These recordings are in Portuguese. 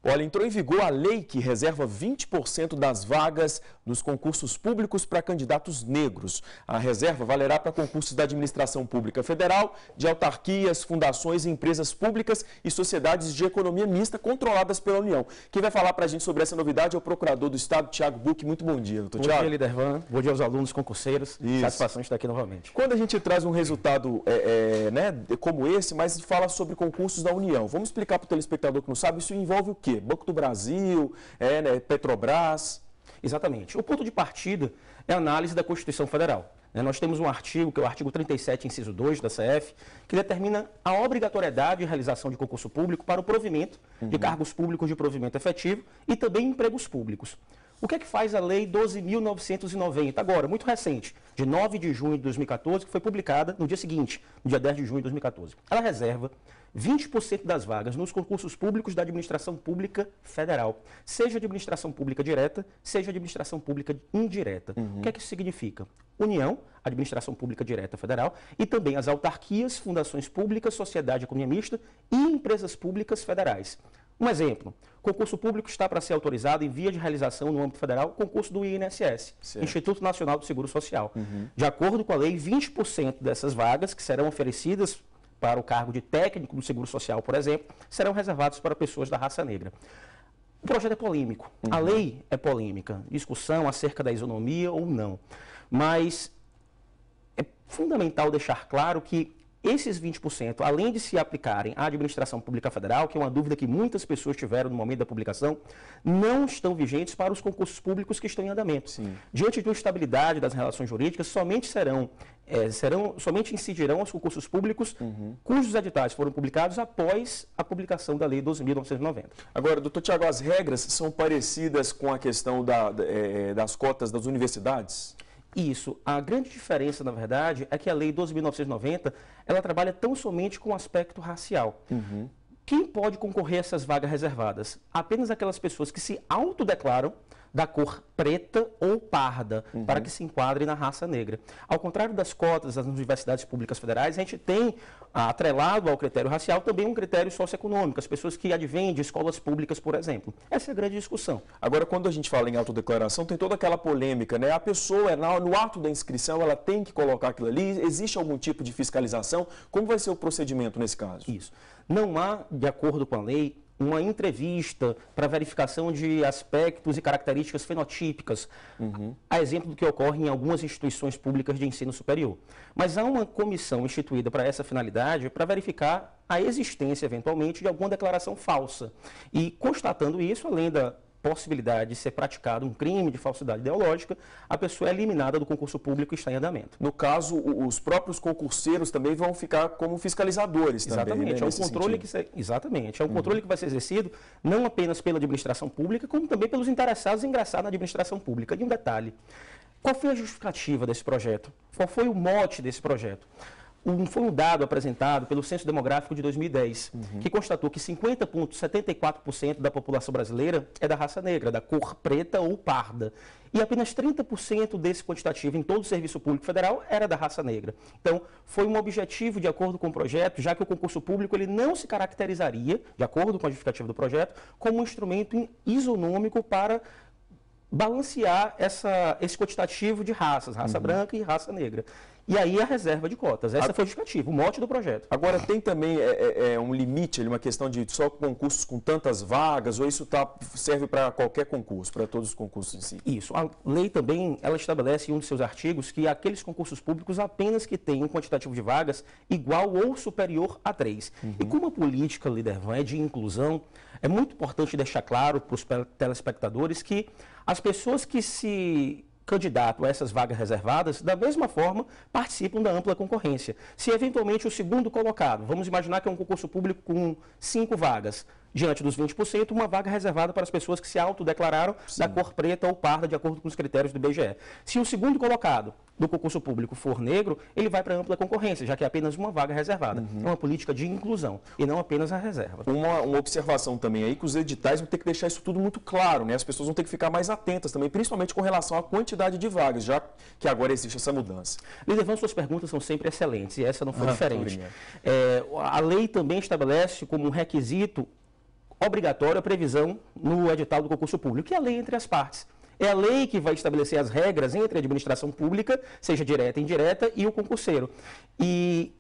Olha, entrou em vigor a lei que reserva 20% das vagas nos concursos públicos para candidatos negros. A reserva valerá para concursos da Administração Pública Federal, de autarquias, fundações, empresas públicas e sociedades de economia mista controladas pela União. Quem vai falar para a gente sobre essa novidade é o Procurador do Estado, Thiago Buch. Muito bom dia, doutor Thiago. Bom dia, Lidervan. Bom dia aos alunos concurseiros. Isso. Satisfação de estar aqui novamente. Quando a gente traz um resultado como esse, mas fala sobre concursos da União, vamos explicar para o telespectador que não sabe, isso envolve o quê? Banco do Brasil, Petrobras. Exatamente. O ponto de partida é a análise da Constituição Federal. Nós temos um artigo, que é o artigo 37, inciso 2 da CF, que determina a obrigatoriedade de realização de concurso público para o provimento de cargos públicos de provimento efetivo e também empregos públicos. O que é que faz a Lei 12.990, agora, muito recente, de 9 de junho de 2014, que foi publicada no dia seguinte, no dia 10 de junho de 2014. Ela reserva 20% das vagas nos concursos públicos da Administração Pública Federal, seja administração pública direta, seja administração pública indireta. O que é que isso significa? União, Administração Pública Direta Federal, e também as autarquias, fundações públicas, sociedade economia mista e empresas públicas federais. Um exemplo, concurso público está para ser autorizado em via de realização no âmbito federal, concurso do INSS, certo. Instituto Nacional do Seguro Social. De acordo com a lei, 20% dessas vagas que serão oferecidas para o cargo de técnico do Seguro Social, por exemplo, serão reservados para pessoas da raça negra. O projeto é polêmico, a lei é polêmica, discussão acerca da isonomia ou não, mas é fundamental deixar claro que esses 20%, além de se aplicarem à Administração Pública Federal, que é uma dúvida que muitas pessoas tiveram no momento da publicação, não estão vigentes para os concursos públicos que estão em andamento. Sim. Diante de uma estabilidade das relações jurídicas, somente incidirão aos concursos públicos cujos editais foram publicados após a publicação da Lei 12.990. Agora, doutor Thiago, as regras são parecidas com a questão das cotas das universidades? Isso. A grande diferença, na verdade, é que a Lei 12.990, ela trabalha tão somente com o aspecto racial. Quem pode concorrer a essas vagas reservadas? Apenas aquelas pessoas que se autodeclaram da cor preta ou parda, para que se enquadre na raça negra. Ao contrário das cotas das universidades públicas federais, a gente tem, atrelado ao critério racial, também um critério socioeconômico, as pessoas que advêm de escolas públicas, por exemplo. Essa é a grande discussão. Agora, quando a gente fala em autodeclaração, tem toda aquela polêmica, né? A pessoa, no ato da inscrição, ela tem que colocar aquilo ali, existe algum tipo de fiscalização? Como vai ser o procedimento nesse caso? Isso. Não há, de acordo com a lei, uma entrevista para verificação de aspectos e características fenotípicas, a exemplo do que ocorre em algumas instituições públicas de ensino superior. Mas há uma comissão instituída para essa finalidade para verificar a existência, eventualmente, de alguma declaração falsa. E, constatando isso, além da possibilidade de ser praticado um crime de falsidade ideológica, a pessoa é eliminada do concurso público e está em andamento. No caso, os próprios concurseiros também vão ficar como fiscalizadores. Exatamente, também, né? É um controle exatamente, é um controle que vai ser exercido não apenas pela administração pública, como também pelos interessados em ingressar na administração pública. E um detalhe, qual foi a justificativa desse projeto? Qual foi o mote desse projeto? Foi um dado apresentado pelo Censo Demográfico de 2010, que constatou que 50,74% da população brasileira é da raça negra, da cor preta ou parda. E apenas 30% desse quantitativo em todo o serviço público federal era da raça negra. Então, foi um objetivo, de acordo com o projeto, já que o concurso público ele não se caracterizaria, de acordo com a justificativa do projeto, como um instrumento isonômico para balancear esse quantitativo de raças, raça branca e raça negra. E aí a reserva de cotas. Essa foi a justificativa, o mote do projeto. Agora, tem também um limite, uma questão de só concursos com tantas vagas, ou isso serve para qualquer concurso, para todos os concursos em si? Isso. A lei também, ela estabelece em um de seus artigos que aqueles concursos públicos apenas que tenham um quantitativo de vagas igual ou superior a 3. E como a política, Lidervan, é de inclusão, é muito importante deixar claro para os telespectadores que as pessoas que se candidato a essas vagas reservadas, da mesma forma, participam da ampla concorrência. Se eventualmente o segundo colocado, vamos imaginar que é um concurso público com 5 vagas, diante dos 20%, uma vaga reservada para as pessoas que se autodeclararam da cor preta ou parda, de acordo com os critérios do IBGE. Se o segundo colocado do concurso público for negro, ele vai para a ampla concorrência, já que é apenas uma vaga reservada. É uma política de inclusão e não apenas a reserva. Uma observação também aí, que os editais vão ter que deixar isso tudo muito claro, né? As pessoas vão ter que ficar mais atentas também, principalmente com relação à quantidade de vagas, já que agora existe essa mudança. Lidervan, suas perguntas são sempre excelentes e essa não foi diferente. A lei também estabelece como um requisito obrigatória a previsão no edital do concurso público, que é a lei entre as partes. É a lei que vai estabelecer as regras entre a administração pública, seja direta e indireta, e o concurseiro. E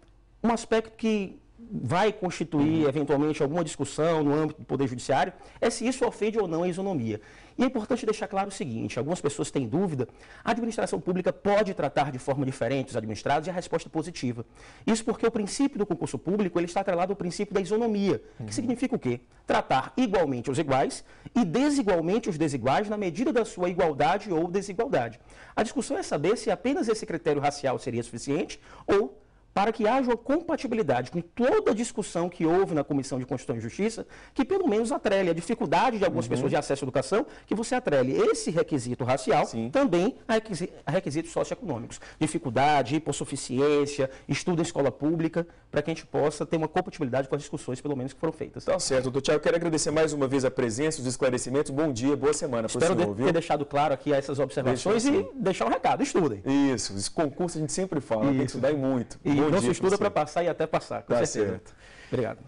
um aspecto que vai constituir, eventualmente, alguma discussão no âmbito do Poder Judiciário é se isso ofende ou não a isonomia. E é importante deixar claro o seguinte, algumas pessoas têm dúvida, a administração pública pode tratar de forma diferente os administrados e a resposta é positiva. Isso porque o princípio do concurso público ele está atrelado ao princípio da isonomia, que significa o quê? Tratar igualmente os iguais e desigualmente os desiguais na medida da sua igualdade ou desigualdade. A discussão é saber se apenas esse critério racial seria suficiente ou para que haja uma compatibilidade com toda a discussão que houve na Comissão de Constituição e Justiça, que pelo menos atrele a dificuldade de algumas pessoas de acesso à educação, que você atrele esse requisito racial também a requisitos socioeconômicos. Dificuldade, hipossuficiência, estudo em escola pública, para que a gente possa ter uma compatibilidade com as discussões, pelo menos, que foram feitas. Tá certo, doutor Tiago. Eu quero agradecer mais uma vez a presença, os esclarecimentos. Bom dia, boa semana para o senhor. Espero ter deixado claro aqui essas observações e deixar um recado, estudem. Isso, esse concurso a gente sempre fala, tem que estudar e muito. E não se estuda para passar e até passar, com certeza. Certo. Obrigado.